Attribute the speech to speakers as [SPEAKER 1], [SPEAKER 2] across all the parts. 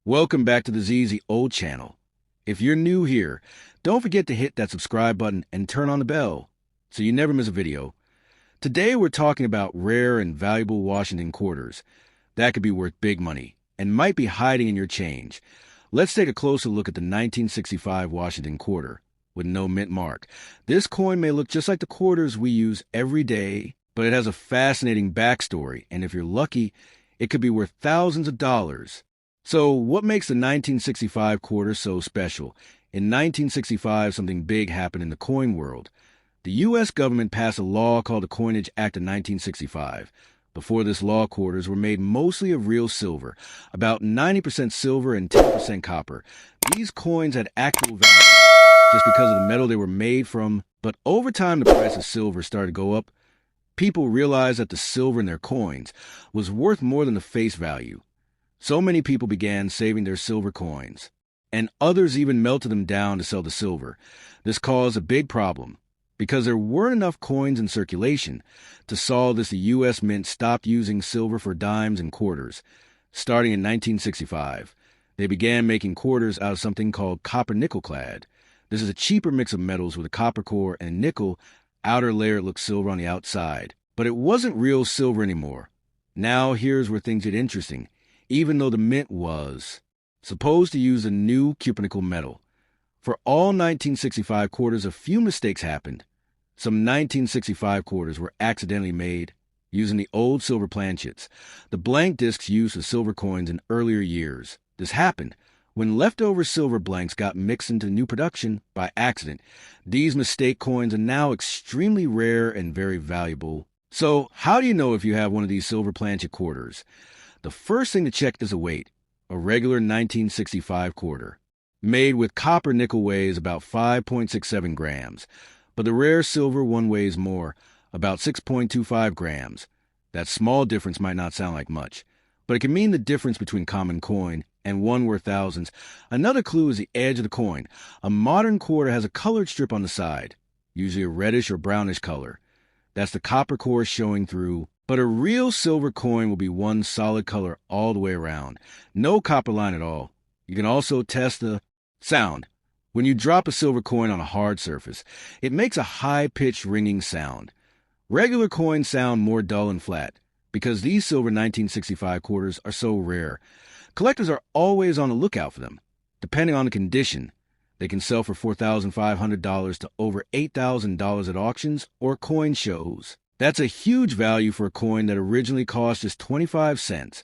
[SPEAKER 1] Welcome back to the ZEZ Old channel. If you're new here, don't forget to hit that subscribe button and turn on the bell so you never miss a video. Today we're talking about rare and valuable Washington quarters that could be worth big money and might be hiding in your change. Let's take a closer look at the 1965 Washington quarter with no mint mark. This coin may look just like the quarters we use every day, but it has a fascinating backstory, and if you're lucky, it could be worth thousands of dollars. So what makes the 1965 quarter so special? In 1965, something big happened in the coin world. The U.S. government passed a law called the Coinage Act of 1965. Before this law, quarters were made mostly of real silver, about 90% silver and 10% copper. These coins had actual value just because of the metal they were made from, but over time the price of silver started to go up. People realized that the silver in their coins was worth more than the face value. So many people began saving their silver coins, and others even melted them down to sell the silver. This caused a big problem. Because there weren't enough coins in circulation, to solve this, the U.S. Mint stopped using silver for dimes and quarters. Starting in 1965, they began making quarters out of something called copper-nickel clad. This is a cheaper mix of metals with a copper core and nickel. Outer layer looked silver on the outside, but it wasn't real silver anymore. Now here's where things get interesting. Even though the mint was supposed to use a new cupronickel metal. For all 1965 quarters, a few mistakes happened. Some 1965 quarters were accidentally made using the old silver planchets, the blank discs used for silver coins in earlier years. This happened when leftover silver blanks got mixed into new production by accident. These mistake coins are now extremely rare and very valuable. So how do you know if you have one of these silver planchet quarters? The first thing to check is the weight. A regular 1965 quarter, made with copper nickel, weighs about 5.67 grams, but the rare silver one weighs more, about 6.25 grams. That small difference might not sound like much, but it can mean the difference between common coin and one worth thousands. Another clue is the edge of the coin. A modern quarter has a colored strip on the side, usually a reddish or brownish color. That's the copper core showing through. But a real silver coin will be one solid color all the way around. No copper line at all. You can also test the sound. When you drop a silver coin on a hard surface, it makes a high-pitched ringing sound. Regular coins sound more dull and flat because these silver 1965 quarters are so rare. Collectors are always on the lookout for them. Depending on the condition, they can sell for $4,500 to over $8,000 at auctions or coin shows. That's a huge value for a coin that originally cost just 25 cents.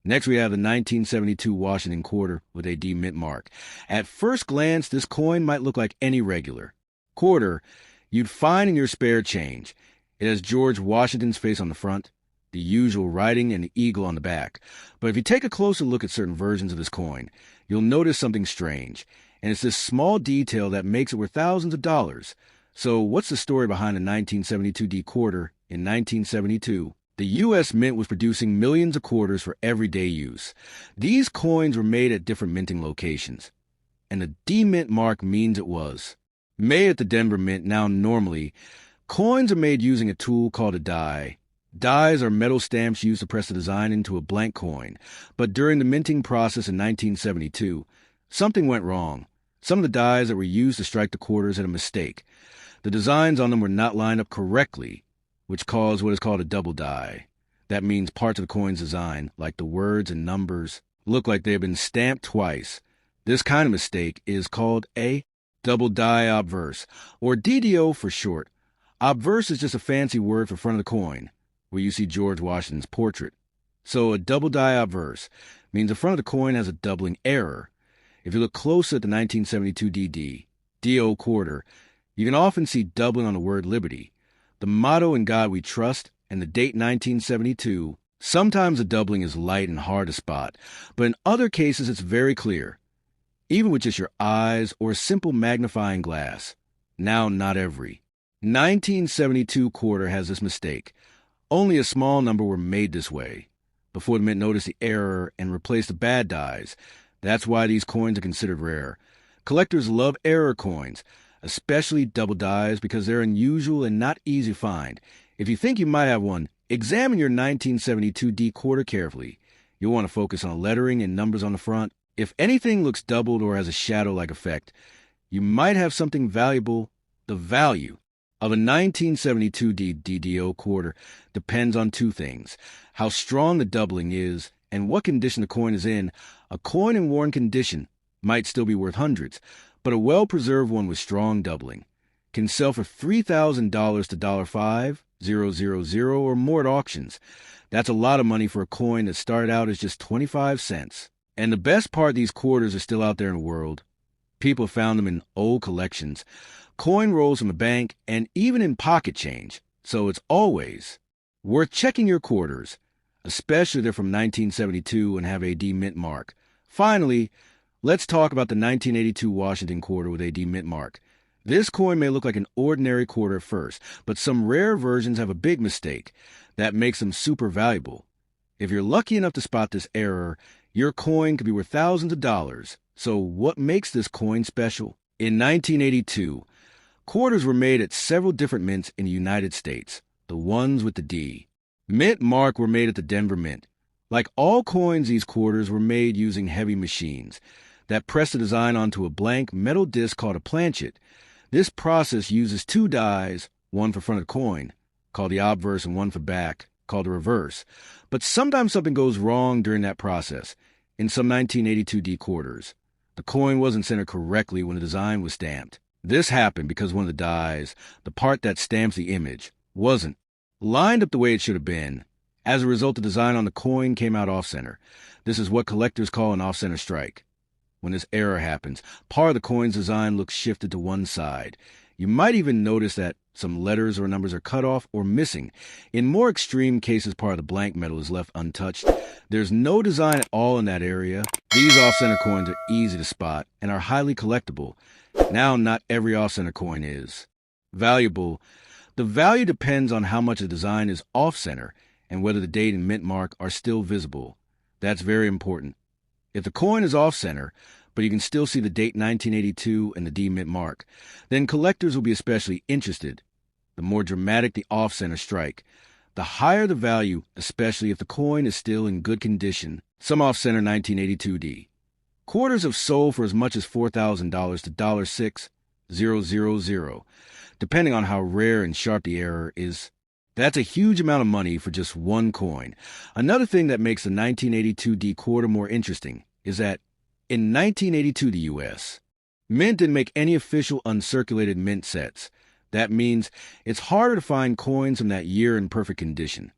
[SPEAKER 1] Next, we have the 1972 Washington quarter with a D mint mark. At first glance, this coin might look like any regular quarter you'd find in your spare change. It has George Washington's face on the front, the usual writing, and the eagle on the back. But if you take a closer look at certain versions of this coin, you'll notice something strange. And it's this small detail that makes it worth thousands of dollars. So what's the story behind the 1972 D quarter? In 1972, the U.S. Mint was producing millions of quarters for everyday use. These coins were made at different minting locations, and the D mint mark means it was made at the Denver Mint. Now normally, coins are made using a tool called a die. Dies are metal stamps used to press the design into a blank coin. But during the minting process in 1972, something went wrong. Some of the dies that were used to strike the quarters had a mistake. The designs on them were not lined up correctly, which caused what is called a double die. That means parts of the coin's design, like the words and numbers, look like they have been stamped twice. This kind of mistake is called a Double Die Obverse, or DDO for short. Obverse is just a fancy word for front of the coin, where you see George Washington's portrait. So a Double Die Obverse means the front of the coin has a doubling error. If you look closer at the 1972 DO quarter, you can often see doubling on the word liberty, the motto "In God We Trust," and the date 1972. Sometimes the doubling is light and hard to spot, but in other cases it's very clear, even with just your eyes or a simple magnifying glass. Now, not every 1972 quarter has this mistake. Only a small number were made this way. Before the mint noticed the error and replaced the bad dies. That's why these coins are considered rare. Collectors love error coins, especially double dies, because they're unusual and not easy to find. If you think you might have one, examine your 1972 D quarter carefully. You'll want to focus on lettering and numbers on the front, If anything looks doubled or has a shadow-like effect, you might have something valuable. The value of a 1972 DDO quarter depends on two things: how strong the doubling is and what condition the coin is in. A coin in worn condition might still be worth hundreds, but a well-preserved one with strong doubling can sell for $3,000 to $5,000 or more at auctions. That's a lot of money for a coin that started out as just 25 cents. And the best part, these quarters are still out there in the world. People have found them in old collections, coin rolls from a bank, and even in pocket change. So it's always worth checking your quarters, especially if they're from 1972 and have a D mint mark. Finally, let's talk about the 1982 Washington quarter with a D mint mark. This coin may look like an ordinary quarter at first, but some rare versions have a big mistake that makes them super valuable. If you're lucky enough to spot this error, your coin could be worth thousands of dollars. So what makes this coin special? In 1982, quarters were made at several different mints in the United States, the ones with the D mint mark were made at the Denver Mint. Like all coins, these quarters were made using heavy machines that press the design onto a blank metal disc called a planchet. This process uses two dies, one for front of the coin, called the obverse, and one for back, called the reverse. But sometimes something goes wrong during that process. In some 1982 D quarters, the coin wasn't centered correctly when the design was stamped. This happened because one of the dies, the part that stamps the image, wasn't lined up the way it should have been. As a result, the design on the coin came out off-center. This is what collectors call an off-center strike. When this error happens, part of the coin's design looks shifted to one side. You might even notice that some letters or numbers are cut off or missing. In more extreme cases, part of the blank metal is left untouched. There's no design at all in that area. These off-center coins are easy to spot and are highly collectible. Now, not every off-center coin is valuable. The value depends on how much the design is off-center and whether the date and mint mark are still visible. That's very important. If the coin is off-center, but you can still see the date 1982 and the D mint mark, then collectors will be especially interested. The more dramatic the off-center strike, the higher the value, especially if the coin is still in good condition. Some off-center 1982 D quarters have sold for as much as $4,000 to $6,000, depending on how rare and sharp the error is. That's a huge amount of money for just one coin. Another thing that makes the 1982 D quarter more interesting is that in 1982, the U.S. Mint didn't make any official uncirculated mint sets. That means it's harder to find coins from that year in perfect condition.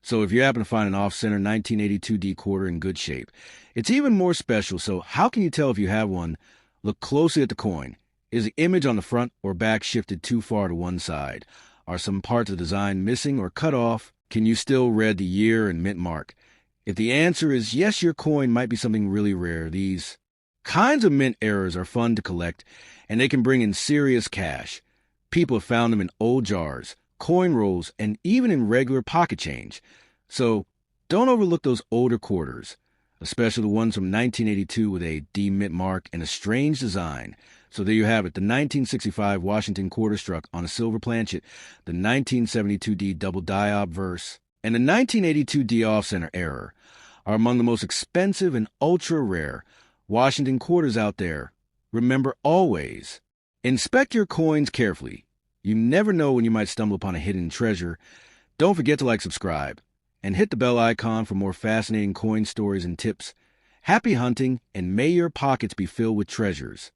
[SPEAKER 1] So if you happen to find an off-center 1982 D quarter in good shape, it's even more special. So how can you tell if you have one? Look closely at the coin. Is the image on the front or back shifted too far to one side? Are some parts of the design missing or cut off? Can you still read the year and mint mark? If the answer is yes, your coin might be something really rare. These kinds of mint errors are fun to collect, and they can bring in serious cash. People have found them in old jars, coin rolls, and even in regular pocket change. So don't overlook those older quarters, especially the ones from 1982 with a D mint mark and a strange design. So there you have it, the 1965 Washington quarter struck on a silver planchet, the 1972 D Double Die Obverse, and the 1982 D off-center error are among the most expensive and ultra-rare Washington quarters out there. Remember always, inspect your coins carefully. You never know when you might stumble upon a hidden treasure. Don't forget to like, subscribe, and hit the bell icon for more fascinating coin stories and tips. Happy hunting, and may your pockets be filled with treasures.